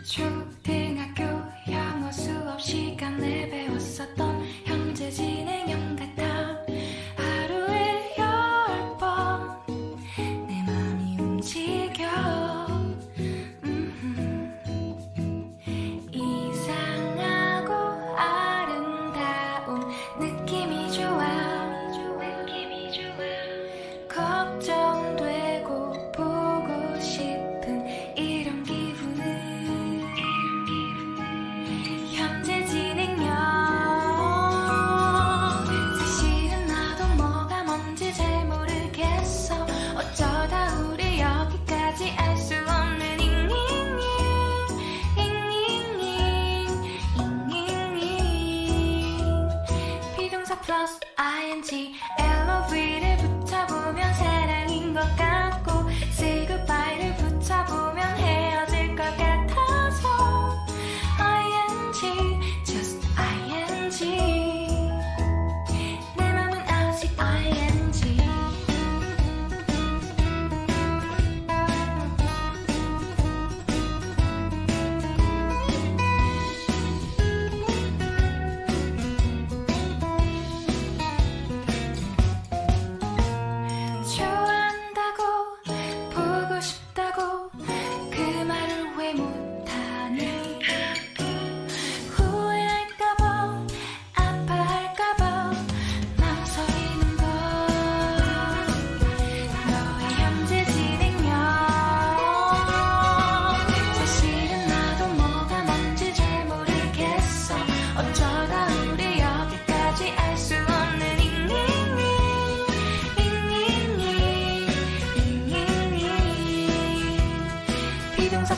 초등학교 영어 수업 시간에 배웠었던 현재 진행형 같아. 하루에 10번 내 맘이 움직여. 이상하고 아름다운 느낌이 좋아. 걱정되고 보고 싶은 이런 기분은 현재 진행형. 사실은 나도 뭐가 뭔지 잘 모르겠어. 어쩌다 우리 여기까지 알 수 없는 잉잉잉 비동사 플러스 ing LOV를 붙여보면 사랑인 것 같고 say goodbye를 붙여보면 헤어질 것 같아서 ing just ing 내 맘은 아직 ing. 좋아한다고 보고 싶다고 그 말을 왜 못하니. 후회할까봐 아파할까봐 망설이는 걸. 너의 현재 진행형. 사실은 나도 뭐가 뭔지 잘 모르겠어. 어쩌다 우리 여기까지 알 수 없는 비동사